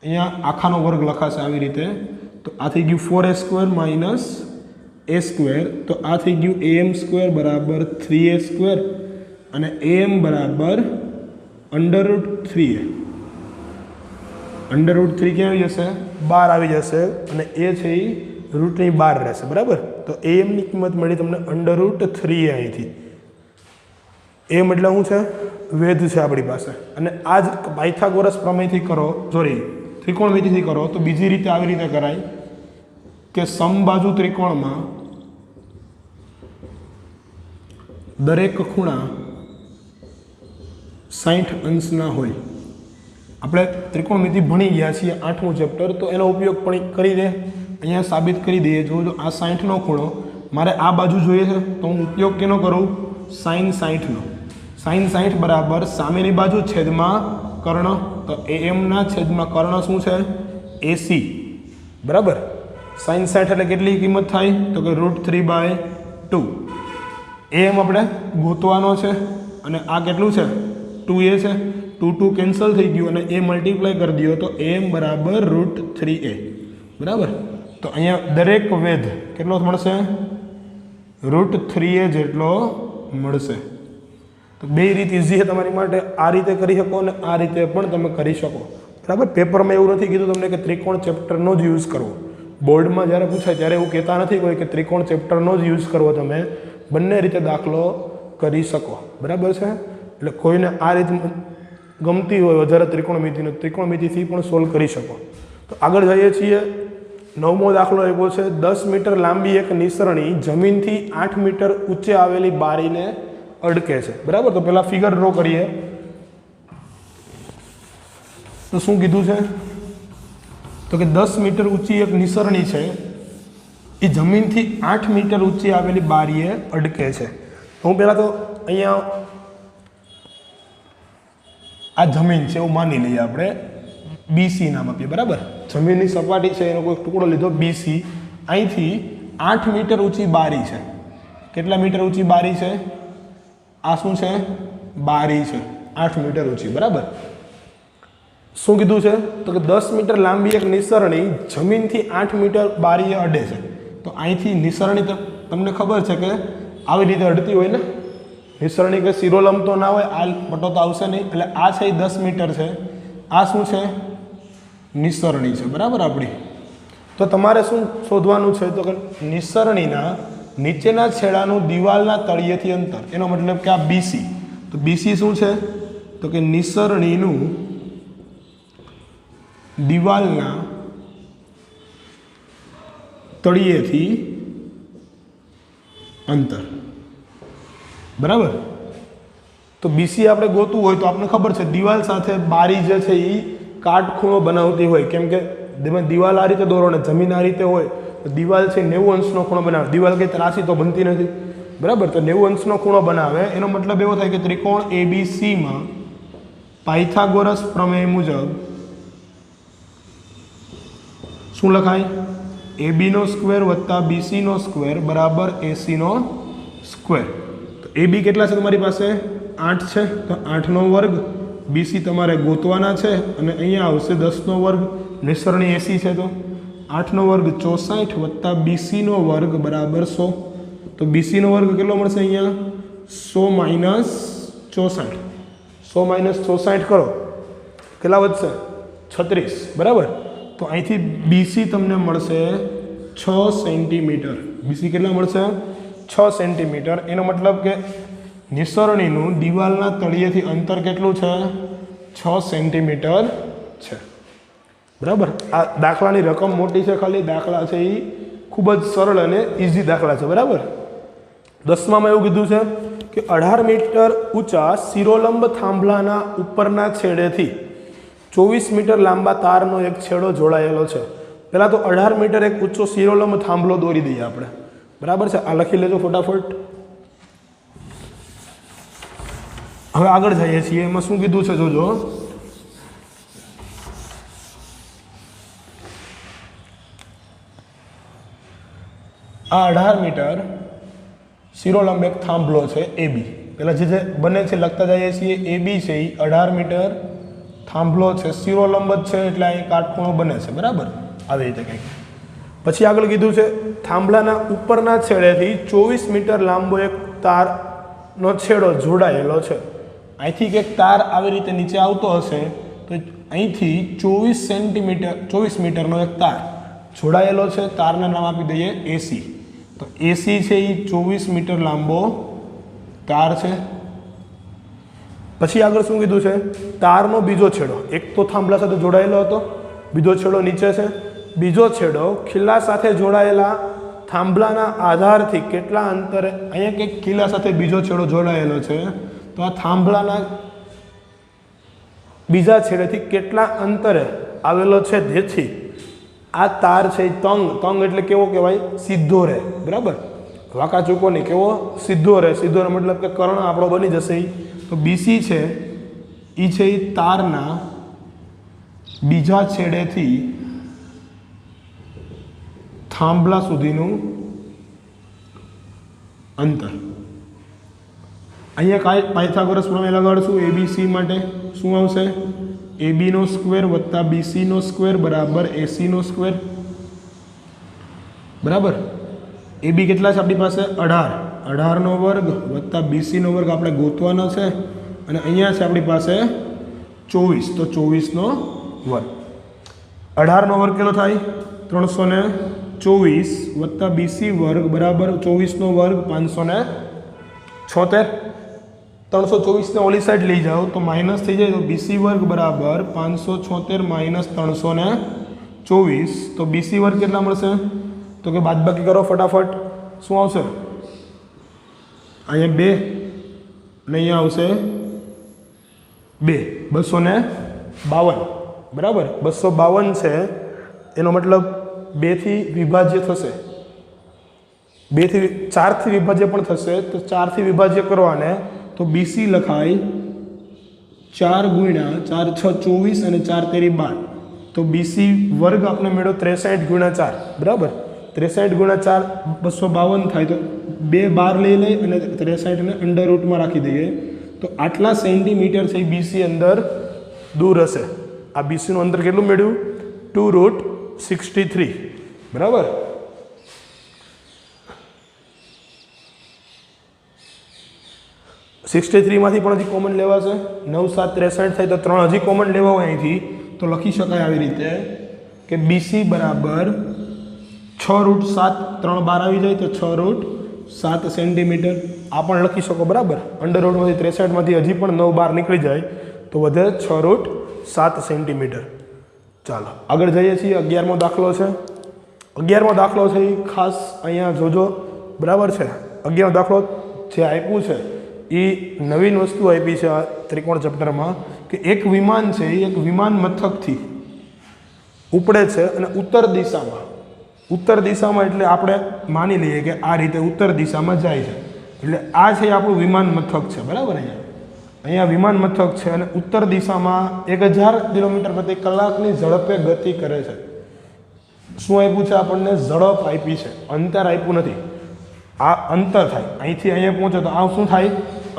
અહીંયા આખાનો વર્ગ લખાશે આવી રીતે. તો આ થઈ ગયું 4a² માઇનસ a². તો આ થઈ ગયું AM² બરાબર 3a² અને AM બરાબર √3a. √3 ક્યાં આવી જશે? 12 આવી જશે અને એ છે એ રૂટની 12 રહેશે, બરાબર. તો AM ની કિંમત મળી તમને √3a. અહીંથી AM એટલે શું છે? વેધ છે આપણી પાસે. અને આ જ પાયથાગોરસ પ્રમેયથી કરો, ત્રિકોણમિતિથી કરો તો બીજી રીતે આવી રીતે કરાય કે સમબાજુ ત્રિકોણમાં દરેક ખૂણા 60 અંશના હોય. આપણે ત્રિકોણમિતિ ભણી ગયા છીએ 8મું ચેપ્ટર, તો એનો ઉપયોગ પણ કરી દે. અહીંયા સાબિત કરી દઈએ. જો આ 60નો ખૂણો મારે આ બાજુ જોઈએ છે તો હું ઉપયોગ કેનો કરું? sin 60નો. sin 60 બરાબર સામેની બાજુ છેદમાં કર્ણ. તો AM ના છેદમાં કર્ણ શું છે? AC, બરાબર. sin 60 એટલે કેટલી કિંમત થાય? તો કે √3/2. AM આપણે ગોતવાનો છે અને આ કેટલું છે? 2a છે. 2 કેન્સલ થઈ ગયું અને a મલ્ટીપ્લાય કરી દો તો AM બરાબર √3a, બરાબર. તો અહીંયા દરેક વેધ કેટલો મળશે? √3a જેટલો મળશે. તો બે રીત ઇઝી છે તમારી માટે. આ રીતે કરી શકો અને આ રીતે પણ તમે કરી શકો, બરાબર. પેપરમાં એવું નથી કીધું તમને કે ત્રિકોણ ચેપ્ટરનો જ યુઝ કરવો. બોર્ડમાં જ્યારે પૂછાય ત્યારે એવું કહેતા નથી કોઈ કે ત્રિકોણ ચેપ્ટરનો જ યુઝ કરવો. તમે બંને રીતે દાખલો કરી શકો, બરાબર છે. એટલે કોઈને આ રીત ગમતી હોય વધારે ત્રિકોણમિતિથી પણ સોલ્વ કરી શકો. તો આગળ જઈએ છીએ. 9મો દાખલો એવો છે, 10 મીટર લાંબી એક નિસરણી જમીનથી 8 મીટર ઊંચે આવેલી બારીને અડકે છે, બરાબર. તો પહેલાં ફિગર ડ્રો કરીએ. તો શું કીધું છે? તો કે 10 મીટર ઊંચી એક નિસરણી છે, એ જમીનથી 8 મીટર ઊંચી આવેલી બારીએ અડકે છે. હું પહેલાં તો અહીંયા આ જમીન છે એવું માની લઈએ આપણે. બીસી નામ આપીએ, બરાબર. જમીનની સપાટી છે એનો કોઈ ટુકડો લીધો બીસી. અહીંથી 8 મીટર ઊંચી બારી છે. કેટલા મીટર ઊંચી બારી છે? આ શું છે? બારી છે 8 મીટર ઊંચી, બરાબર. શું કીધું છે? તો કે 10 મીટર લાંબી એક નિસરણી જમીનથી 8 મીટર બારીએ અડે છે. તો અહીંથી નિસરણી તમને ખબર છે કે આવી રીતે અડતી હોય ને, નિસરણી કે શિરોલંબ તો ના હોય, આ પટ્ટો તો આવશે નહીં. એટલે આ છે એ 10 મીટર છે. આ શું છે? નિસરણી છે, બરાબર આપણી. તો તમારે શું શોધવાનું છે? તો કે નિસરણીના નીચેના છેડાનું દિવાલના તળિયેથી અંતર, એનો મતલબ કે આ બીસી. તો બીસી શું છે? તો કે નિસરણીનું દિવાલના તળિયેથી અંતર, બરાબર. તો બીસી આપણે ગોતવું હોય તો આપણે ખબર છે દિવાલ સાથે બારી જે છે એ કાટખૂણો બનાવતી હોય, કેમ કે દિવાલ આ રીતે દોરો ને જમીન આ રીતે હોય તો દિવાલ છે 90 અંશનો ખૂણો બનાવે. દિવાલ કઈ ત્રાસી તો બનતી નથી, બરાબર. તો 90 અંશનો ખૂણો બનાવે એનો મતલબ એવો થાય કે ત્રિકોણ એબીસીમાં પાયથાગોરસ પ્રમેય મુજબ શું લખાય? એબીનો સ્ક્વેર વત્તા બીસીનો સ્ક્વેર બરાબર એસીનો સ્ક્વેર. તો એબી કેટલા છે તમારી પાસે? 8 છે. તો 8નો વર્ગ. બીસી તમારે ગોતવાના છે અને અહીંયા આવશે 10નો વર્ગ. નિસરણી એસી છે તો 8નો વર્ગ 64 વત્તા બીસીનો વર્ગ બરાબર 100. તો બીસીનો વર્ગ કેટલો મળશે અહીંયા? 100 માઇનસ 64. 100 માઇનસ 64 કરો, કેટલા વધશે? 36, બરાબર. તો અહીંથી બીસી તમને મળશે 6 સેન્ટીમીટર. બીસી કેટલા મળશે? 6 સેન્ટીમીટર. એનો મતલબ કે નિસરણીનું દિવાલના તળિયેથી અંતર કેટલું છે? 6 સેન્ટીમીટર છે, બરાબર. આ દાખલાની રકમ મોટી છે, ખાલી દાખલા છે એ ખૂબ જ સરળ અને ઇઝી દાખલા છે, બરાબર. 10માં એવું કીધું છે કે 18 મીટર ઊંચા શિરોલંબ થાંભલાના ઉપરના છેડેથી 24 મીટર લાંબા તારનો એક છેડો જોડાયેલો છે. પહેલાં તો 18 મીટર એક ઊંચો શિરોલંબ થાંભલો દોરી દઈએ આપણે, બરાબર છે. આ લખી લેજો ફટાફટ. હવે આગળ જઈએ છીએ. એમાં શું કીધું છે જોજો. આ 18 મીટર શિરોલંબ એક થાંભલો છે એબી. પહેલાં જે બને છે લખતા જઈએ છીએ. એબી છે એ 18 મીટર થાંભલો છે, શિરોલંબ જ છે એટલે અહીં કાટખૂણો બને છે, બરાબર. આવી રીતે કંઈક. પછી આગળ કીધું છે થાંભલાના ઉપરના છેડેથી 24 મીટર લાંબો એક તારનો છેડો જોડાયેલો છે. અહીંથી કંઈક તાર આવી રીતે નીચે આવતો હશે તો અહીંથી 24 મીટરનો એક તાર જોડાયેલો છે. તારના નામ આપી દઈએ એસી. તો એસી છે એ 24 મીટર લાંબો તાર છે. પછી આગળ શું કીધું છે? તારનો બીજો છેડો, એક તો થાંભલા સાથે જોડાયેલો હતો, બીજો છેડો નીચે છે. બીજો છેડો ખીલા સાથે જોડાયેલા થાંભલાના આધારથી કેટલા અંતરે, અહીંયા કંઈક ખીલા સાથે બીજો છેડો જોડાયેલો છે, તો આ થાંભલાના બીજા છેડેથી કેટલા અંતરે આવેલો છે, જેથી આ તાર છે એ તંગ એટલે કેવો કહેવાય? સીધો રહે, બરાબર. વાંકા ચૂકો નહીં, કેવો? સીધો રહે. સીધોનો મતલબ કે કર્ણ આપણો બની જશે. તો બીસી છે એ છે એ તારના બીજા છેડેથી થાંભલા સુધીનું અંતર. અહીંયા કાંઈ પાયથાગોરસ પ્રમેય લગાડશું એબીસી માટે. શું આવશે? એબીનો સ્ક્વેર વત્તા બીસીનો સ્ક્વેર બરાબર એસીનો સ્ક્વેર, બરાબર. એબી કેટલા છે આપણી પાસે? 18. 18નો વર્ગ વત્તા બીસીનો વર્ગ આપણે ગોતવાનો છે અને અહીંયા છે આપણી પાસે 24. તો 24નો વર્ગ. 18નો વર્ગ કેટલો થાય? 324 વત્તા બીસી વર્ગ બરાબર 24નો વર્ગ 576. 324ને ઓલી સાઈડ લઈ જાઓ તો માઇનસ થઈ જાય. તો બીસી વર્ગ બરાબર 576 માઇનસ 324. તો બીસી વર્ગ કેટલા મળશે? તો કે બાદબાકી કરો ફટાફટ. શું આવશે? અહીંયા 2 અને અહીંયા આવશે 2. 252, બરાબર. 252 છે એનો મતલબ 2 થી વિભાજ્ય થશે. 2 થી 4 થી વિભાજ્ય પણ થશે. તો 4 થી વિભાજ્ય કરવાને તો બીસી લખાય 4 ગુણ્યા 4 6 24 અને 4 તેરી 12. તો બીસી વર્ગ આપણે મેળવ્યો 63 × 4, બરાબર. 63 × 4 252 થાય. તો 2 બાર લઈ લઈ અને 63 ને અંડર રૂટમાં રાખી દઈએ. તો આટલા સેન્ટીમીટર છે એ બીસી અંદર દૂર હશે. આ બીસીનું અંતર કેટલું મેળવ્યું? 2√63, બરાબર. માંથી પણ હજી કોમન લેવાશે. 9 7 63 થાય તો 3 હજી કોમન લેવા હોય અહીંથી તો લખી શકાય આવી રીતે કે બીસી બરાબર 6√7, 3 બાર આવી જાય તો 6√7 સેન્ટીમીટર. આ પણ લખી શકો, બરાબર. અંડર રૂટમાંથી 63માંથી હજી પણ 9 બાર નીકળી જાય તો વધે 6√7 સેન્ટીમીટર. ચાલો આગળ જઈએ છીએ. 11મો દાખલો છે. 11મો દાખલો છે એ ખાસ અહીંયા જોજો, બરાબર છે. 11મો દાખલો જે આપ્યું છે એ નવીન વસ્તુ આપી છે આ ત્રિકોણ ચેપ્ટરમાં કે એક વિમાન છે એ એક વિમાન મથકથી ઉપડે છે અને ઉત્તર દિશામાં એટલે આપણે માની લઈએ કે આ રીતે ઉત્તર દિશામાં જાય છે. એટલે આ છે આપણું વિમાન મથક છે, બરાબર. અહીંયા વિમાન મથક છે અને ઉત્તર દિશામાં 1000 કિલોમીટર પ્રતિ કલાકની ઝડપે ગતિ કરે છે. શું આપ્યું છે આપણને? ઝડપ આપી છે, અંતર આપ્યું નથી. આ અંતર થાય, અહીંથી અહીંયા પહોંચે તો આ શું થાય?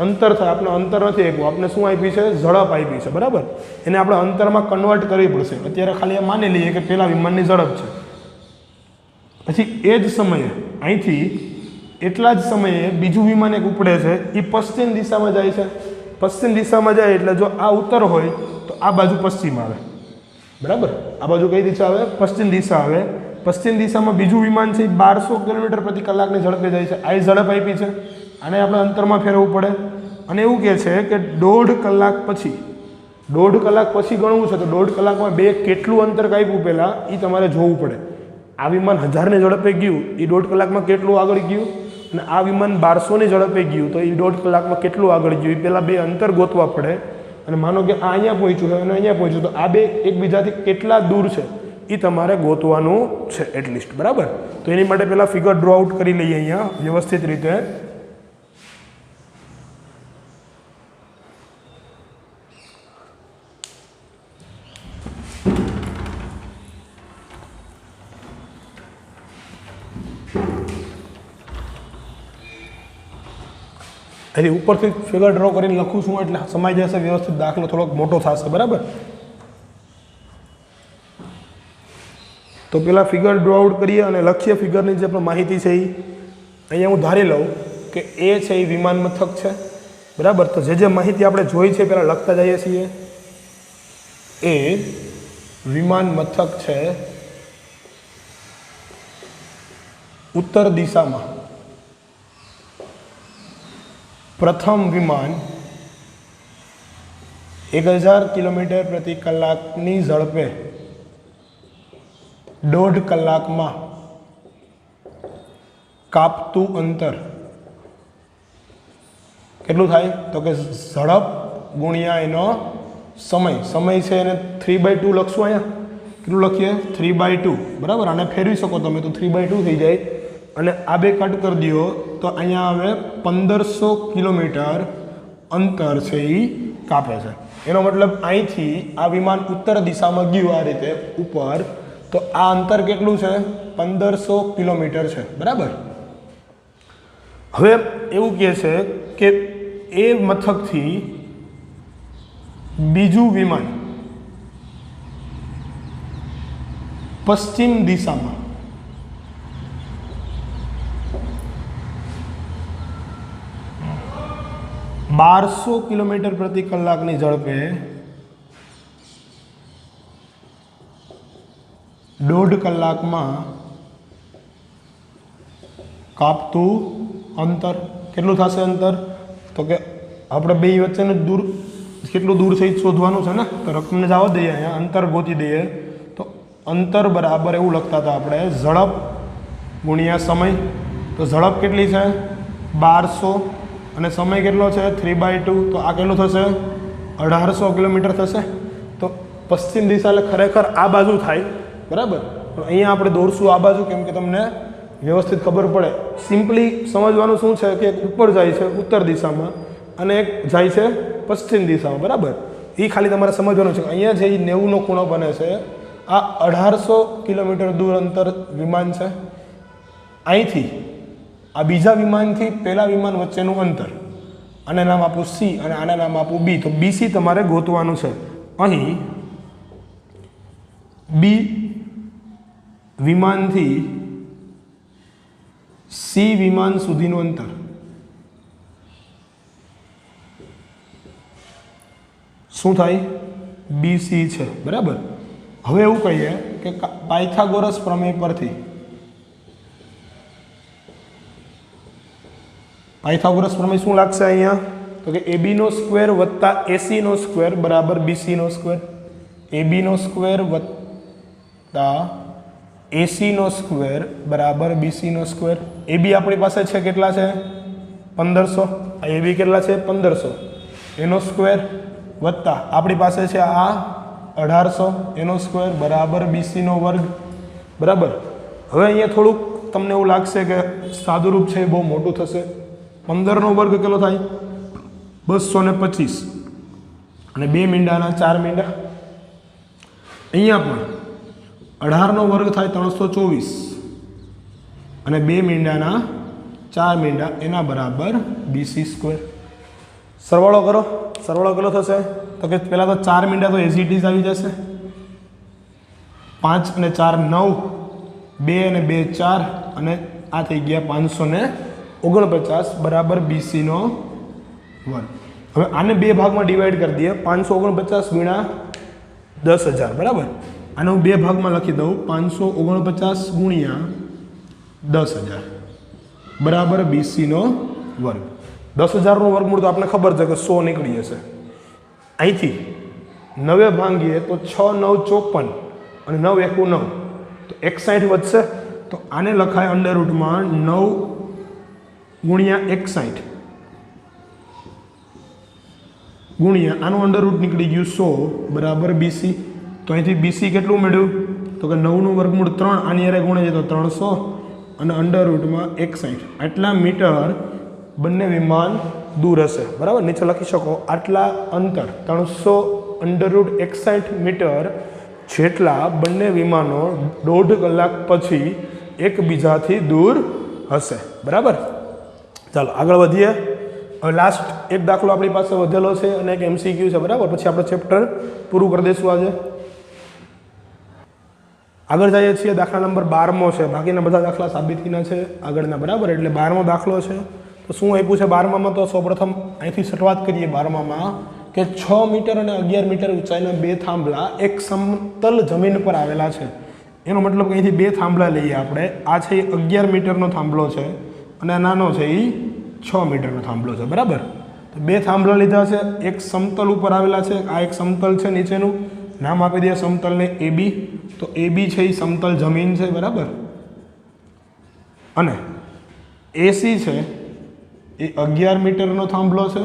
અંતર થાય. આપણે અંતર નથી આપ્યું, આપણે શું આપી છે? ઝડપ આપી છે, બરાબર. એને આપણે અંતરમાં કન્વર્ટ કરવી પડશે. અત્યારે ખાલી માની લઈએ કે પેલા વિમાનની ઝડપ છે. પછી એ જ સમયે અહીંથી એટલા જ સમયે બીજું વિમાન એક ઉપડે છે, એ પશ્ચિમ દિશામાં જાય છે. પશ્ચિમ દિશામાં જાય એટલે જો આ ઉત્તર હોય તો આ બાજુ પશ્ચિમ આવે, બરાબર. આ બાજુ કઈ દિશા આવે? પશ્ચિમ દિશા આવે. પશ્ચિમ દિશામાં બીજું વિમાન છે એ 1200 કિલોમીટર પ્રતિ કલાકની ઝડપે જાય છે. આ ઝડપ આપી છે, આને આપણે અંતરમાં ફેરવવું પડે. અને એવું કહે છે કે 1.5 કલાક પછી ગણવું છે તો 1.5 કલાકમાં બે કેટલું અંતર કાપ્યું પહેલાં એ તમારે જોવું પડે. આ વિમાન 1000ની ઝડપે ગયું એ 1.5 કલાકમાં કેટલું આગળ ગયું, અને આ વિમાન 1200ની ઝડપે ગયું તો એ 1.5 કલાકમાં કેટલું આગળ ગયું, એ પહેલાં બે અંતર ગોતવા પડે. અને માનો કે આ અહીંયા પહોંચ્યું છે અને અહીંયા પહોંચ્યું તો આ બે એકબીજાથી કેટલા દૂર છે એ તમારે ગોતવાનું છે એટલીસ્ટ, બરાબર. તો એની માટે પહેલાં ફિગર ડ્રો આઉટ કરી લઈએ અહીંયા વ્યવસ્થિત રીતે. એથી ઉપરથી ફિગર ડ્રો કરીને લખું છું એટલે સમાઈ જશે વ્યવસ્થિત, દાખલો થોડોક મોટો થશે, બરાબર. તો પેલા ફિગર ડ્રો આઉટ કરીએ અને લખીએ ફિગરની જે પણ માહિતી છે એ. અહીંયા હું ધારી લઉં કે એ છે એ વિમાન મથક છે, બરાબર. તો જે માહિતી આપણે જોઈ છે પહેલાં લખતા જઈએ છીએ. એ વિમાન મથક છે ઉત્તર દિશામાં. પ્રથમ વિમાન 1000 કિલોમીટર પ્રતિ કલાકની ઝડપે 1.5 કલાકમાં કાપતું અંતર કેટલું થાય? તો કે ઝડપ ગુણ્યા એનો સમય છે એને 3/2 લખશું. અહીંયા કેટલું લખીએ? 3/2, બરાબર. આને ફેરવી શકો તમે તો 3/2 થઈ જાય. અને આ બે કટ કરી દો તો અહીંયા આવે 1500 કિલોમીટર અંતર છે એ કાપે છે. એનો મતલબ અહીંથી આ વિમાન ઉત્તર દિશામાં ગયું આ રીતે ઉપર, તો આ અંતર કેટલું છે? 1500 કિલોમીટર છે, બરાબર. હવે એવું કહે છે કે એ મથકથી બીજું વિમાન પશ્ચિમ દિશામાં 1200 કિલોમીટર પ્રતિ કલાકની ઝડપે 1.5 કલાકમાં કાપતું અંતર કેટલું થશે? અંતર તો કે આપણે બે વચ્ચેનું દૂર કેટલું દૂર છે એ શોધવાનું છે ને. તો રકમને જવા દઈએ, અહીંયા અંતર ગોતી દઈએ. તો અંતર બરાબર એવું લખતા હતા આપણે ઝડપ ગુણ્યા સમય. તો ઝડપ કેટલી છે? 1200 અને સમય કેટલો છે? 3/2. તો આ કેટલું થશે? 1800 કિલોમીટર થશે. તો પશ્ચિમ દિશા એટલે ખરેખર આ બાજુ થાય, બરાબર. પણ અહીંયા આપણે દોરશું આ બાજુ કેમ કે તમને વ્યવસ્થિત ખબર પડે. સિમ્પલી સમજવાનું શું છે કે એક ઉપર જાય છે ઉત્તર દિશામાં અને એક જાય છે પશ્ચિમ દિશામાં, બરાબર. એ ખાલી તમારે સમજવાનું છે. અહીંયા જે 90નો ખૂણો બને છે આ 1800 કિલોમીટર દૂર અંતર વિમાન છે. અહીંથી આ બીજા વિમાનથી પહેલા વિમાન વચ્ચેનું અંતર, આને નામ આપું સી અને આને નામ આપું બી. તો બીસી તમારે ગોતવાનું છે. અહીં બી વિમાનથી સી વિમાન સુધીનું અંતર શું થાય? બીસી છે. બરાબર. હવે એવું કહીએ કે પાયથાગોરસ પ્રમેય પરથી પાયથાગોરસ પ્રમેય શું લાગશે અહીંયા? તો કે AB નો સ્ક્વેર વત્તા AC નો સ્ક્વેર બરાબર BC નો સ્ક્વેર. AB નો સ્ક્વેર વત્તા AC નો સ્ક્વેર બરાબર BC નો સ્ક્વેર. AB આપણી પાસે છે કેટલા છે? 1500. આ AB કેટલા છે? 1500. એનો સ્ક્વેર વત્તા આપણી પાસે છે આ 1800 એનો સ્ક્વેર બરાબર BC નો વર્ગ. બરાબર. હવે અહીંયા થોડુંક તમને એવું લાગશે કે સાદુરૂપ છે એ બહુ મોટું થશે. 15 નો વર્ગ કેટલો થાય? 225 અને 2 મીંડાના 4 મીંડા. અહીંયા પણ 18 નો વર્ગ થાય 324 અને 2 મીંડાના 4 મીંડા એના બરાબર BC સ્ક્વેર. સરવાળો કરો. સરવાળો કેટલો થશે? તો કે પહેલાં તો 4 મીંડા તો એઝ ઇટ ઇઝ આવી જશે. 5 અને 4 9, 2 અને 2 4 અને આ થઈ ગયા 549 બરાબર BC નો વર્ગ. હવે આને બે ભાગમાં ડિવાઈડ કરી દઈએ. 549 ગુણ્યા 10,000. બરાબર. આને હું બે ભાગમાં લખી દઉં. 549 ગુણ્યા 10,000 બરાબર BC નો વર્ગ. 10,000 નો વર્ગમૂળ તો આપણે ખબર છે કે 100 નીકળી જશે. અહીંથી 9 ભાંગીએ તો 6 9 54 અને 9 1 9 તો 61 વધશે. તો આને લખાય અંડર રૂટમાં 9 ગુણ્યા 61 ગુણ્યા આનું અંડર રૂટ નીકળી ગયું 100 બરાબર BC. તો અહીંથી BC કેટલું મળ્યું? તો કે 9 નું વર્ગમૂળ 3 આની હારે ગુણે તો 300 અને અંડર રૂટમાં 61. આટલા મીટર બંને વિમાન દૂર હશે. બરાબર. નીચે લખી શકો આટલા અંતર 300 અંડર રૂટ 61 મીટર જેટલા બંને વિમાનો 1.5 કલાક પછી એકબીજાથી દૂર હશે. બરાબર. ચાલો આગળ વધીએ. હવે લાસ્ટ એક દાખલો આપણી પાસે વધેલો છે અને એક MCQ છે. બરાબર. પછી આપણે ચેપ્ટર પૂરું કરી દઈશું આજે. આગળ જઈએ છીએ. દાખલા નંબર 12મો છે. બાકીના બધા દાખલા સાબિતીના છે આગળના. બરાબર. એટલે 12મો દાખલો છે. તો શું આપ્યું છે 12મામાં? તો સૌપ્રથમ અહીંથી શરૂઆત કરીએ. 12મામાં કે 6 મીટર અને 11 મીટર ઊંચાઈના બે થાંભલા એક સમતલ જમીન પર આવેલા છે. એનો મતલબ કે અહીંથી બે થાંભલા લઈએ આપણે. આ છે એ 11 મીટરનો થાંભલો છે અને આ નાનો છે એ 6 મીટરનો થાંભલો છે. બરાબર. તો બે થાંભલા લીધા છે. એક સમતલ ઉપર આવેલા છે. આ એક સમતલ છે નીચેનું. નામ આપી દઈએ સમતલને AB. તો AB છે એ સમતલ જમીન છે. બરાબર. અને AC છે એ 11 મીટરનો થાંભલો છે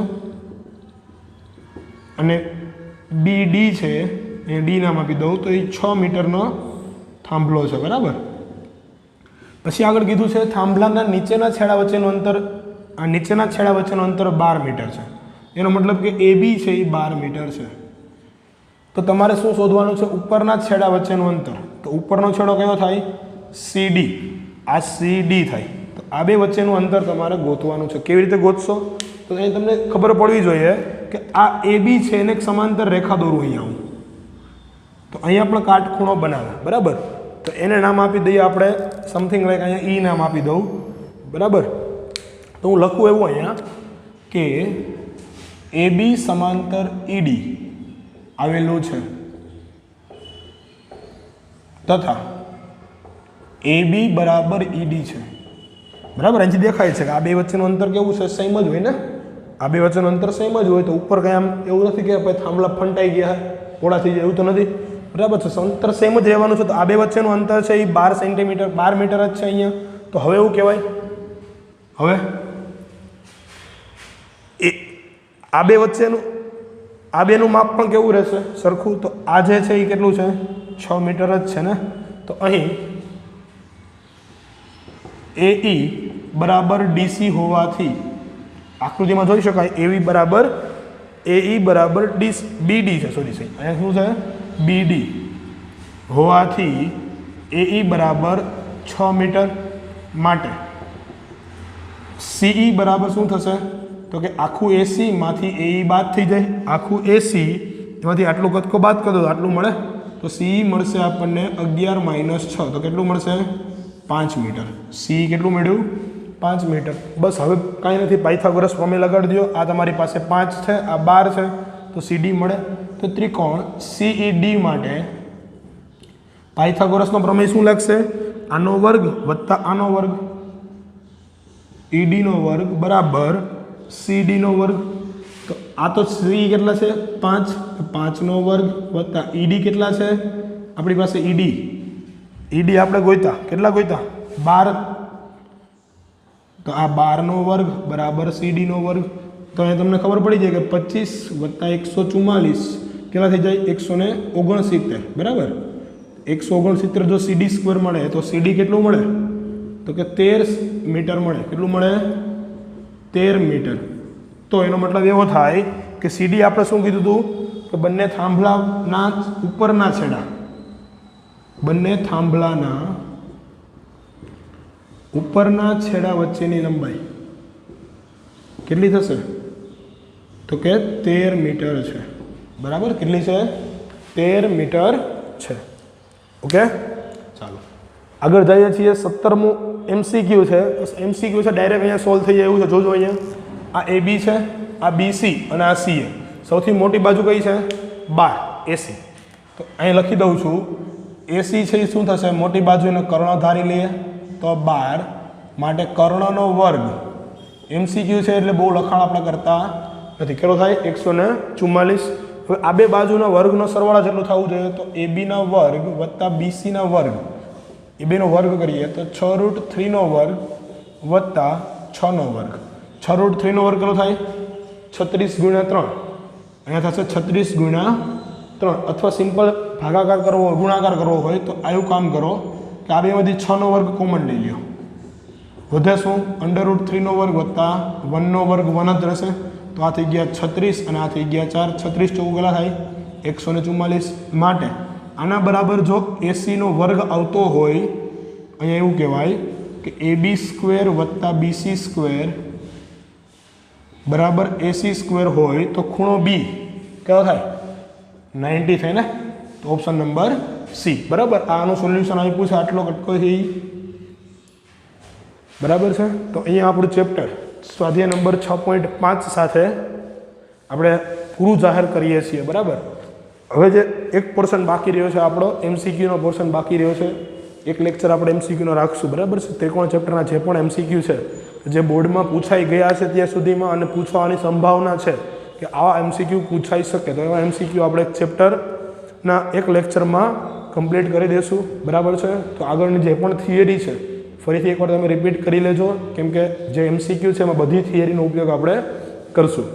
અને BD છે એ D નામ આપી દઉં તો એ 6 મીટરનો થાંભલો છે. બરાબર. પછી આગળ કીધું છે થાંભલાના નીચેના છેડા વચ્ચેનું અંતર, આ નીચેના છેડા વચ્ચેનું અંતર 12 મીટર છે. એનો મતલબ કે AB છે એ 12 મીટર છે. તો તમારે શું શોધવાનું છે? ઉપરના છેડા વચ્ચેનું અંતર. તો ઉપરનો છેડો કયો થાય? CD. આ CD થાય. તો આ બે વચ્ચેનું અંતર તમારે ગોતવાનું છે. કેવી રીતે ગોતશો? તો એ તમને ખબર પડવી જોઈએ કે આ AB છે એને એક સમાંતર રેખા દોરું અહીંયા હું. તો અહીંયા પણ કાટખૂણો બનાવે. બરાબર. તો એને નામ આપી દઈએ આપણે સમથિંગ લાઈક અહીંયા E નામ આપી દઉં. બરાબર. તો હું લખું એવું અહીંયા કે AB સમાંતર ED આવેલું છે તથા AB બરાબર ED છે. બરાબર. અહીંથી દેખાય છે કે આ બે વચ્ચેનું અંતર કેવું છે? સેમ જ હોય ને. આ બે વચ્ચેનું અંતર સેમ જ હોય. તો ઉપર કંઈ આમ એવું નથી કે ભાઈ થાંભલા ફંટાઈ ગયા પોળા થઈ જાય, એવું તો નથી. બરાબર છે. અંતર સેમ જ રહેવાનું છે. તો આ બે વચ્ચેનું અંતર છે એ 12 સેન્ટીમીટર 12 મીટર જ છે અહીંયા. તો હવે એવું કહેવાય, હવે એ આ બે વચ્ચેનું આ બેનું માપ પણ કેવું રહેશે? સરખું. તો આ જે છે એ કેટલું છે? 6 મીટર જ છે ને. તો અહીં AE બરાબર DC હોવાથી આકૃતિમાં જોઈ શકાય AE બરાબર BD છે. સોરી અહીંયા શું છે? BD હોવાથી AE બરાબર 6 મીટર માટે CE બરાબર શું થશે તો કે આખું AC માંથી AE બાદ થઈ જાય આખું AC એમાંથી આટલું કટકો બાદ કરો તો આટલું મળે તો CE મળશે આપણને 11 - 6 તો કેટલું મળશે 5 મીટર CE કેટલું મળ્યું 5 મીટર બસ હવે કાંઈ નથી પાયથાગોરસ પ્રમેય લગાડી દો આ તમારી પાસે 5 છે આ 12 છે તો CD મળે તો ત્રિકોણ CED માટે પાયથાગોરસનો પ્રમેય શું લાગશે આનો વર્ગ વત્તા આનો વર્ગ ED નો વર્ગ બરાબર CD નો વર્ગ તો આ તો CE કેટલા છે 5 5 નો વર્ગ વત્તા ED કેટલા છે આપણી પાસે ED આપણે ગોઈતા કેટલા ગોઈતા 12 તો આ 12 નો વર્ગ બરાબર CD નો વર્ગ તો અહીં તમને ખબર પડી જાય કે 25 વત્તા 144 કેટલા થઈ જાય 169 બરાબર 169 જો CD સ્ક્વેર મળે તો CD કેટલું મળે તો કે 13 મીટર મળે કેટલું મળે 13 મીટર તો એનો મતલબ એવો થાય કે CD આપણે શું કીધું હતું કે બંને થાંભલાના ઉપરના છેડા બંને થાંભલાના ઉપરના છેડા વચ્ચેની લંબાઈ કેટલી થશે તો કે 13 મીટર છે બરાબર કેટલી છે 13 મીટર છે ઓકે ચાલો આગળ જઈએ છીએ 17મું MCQ છે MCQ છે ડાયરેક્ટ અહીંયા સોલ્વ થઈ જાય એવું છે જોજો અહીંયા આ AB છે આ BC અને આ CA સૌથી મોટી બાજુ કઈ છે 12 AC તો અહીં લખી દઉં છું AC છે એ શું થશે મોટી બાજુ એનો કર્ણ ધારી લઈએ તો 12 માટે કર્ણનો વર્ગ MCQ છે એટલે બહુ લખાણ આપણે કરતા નથી કેટલો થાય 144 હવે આ બે બાજુના વર્ગનો સરવાળો જેટલું થવું જોઈએ તો AB ના વર્ગ વત્તા BC ના વર્ગ એ બેનો વર્ગ કરીએ તો 6√3 નો વર્ગ વત્તા 6 નો વર્ગ 6√3 નો વર્ગ કેટલો થાય 36 × 3 અહીંયા થશે 36 × 3 અથવા સિમ્પલ ભાગાકાર કરવો હોય ગુણાકાર કરવો હોય તો આવું કામ કરો કે આ બેમાંથી 6 નો વર્ગ કોમન લઈ લ્યો વધે શું √3 નો વર્ગ વત્તા 1 નો વર્ગ 1 જ રહેશે તો આ થઈ ગયા 36 અને આ થઈ ગયા 4 36 ચોક કેટલા થાય 144 માટે આના બરાબર જો AC નો વર્ગ આવતો હોય અહીંયા એવું કહેવાય કે AB સ્ક્વેર વત્તા BC સ્ક્વેર બરાબર AC સ્ક્વેર હોય તો ખૂણો B કેવો થાય 90 થાય ને તો ઓપ્શન નંબર C બરાબર આનું સોલ્યુશન આપ્યું છે આટલો કટકો છે બરાબર છે તો અહીંયા આપણું ચેપ્ટર સ્વાધ્યાય નંબર 6.5 સાથે આપણે પૂરું જાહેર કરીએ છીએ બરાબર હવે જે એક પોર્શન બાકી રહ્યો છે આપણો MCQ નો પોર્શન બાકી રહ્યો છે એક લેક્ચર આપણે MCQ નો રાખશું બરાબર છે ત્રિકોણ ચેપ્ટરના જે પણ MCQ છે જે બોર્ડમાં પૂછાઈ ગયા છે ત્યાં સુધીમાં અને પૂછવાની સંભાવના છે કે આવા MCQ પૂછાઈ શકે તો એવા MCQ આપણે એક ચેપ્ટરના એક લેક્ચરમાં કમ્પ્લીટ કરી દઈશું બરાબર છે તો આગળની જે પણ થિયરી છે ફરીથી એકવાર તમે રિપીટ કરી લેજો કેમ કે જે MCQ છે એમાં બધી થિયરીનો ઉપયોગ આપણે કરશું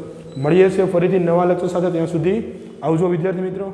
મળીએ છીએ ફરીથી નવા લેક્ચર સાથે ત્યાં સુધી આવજો વિદ્યાર્થી મિત્રો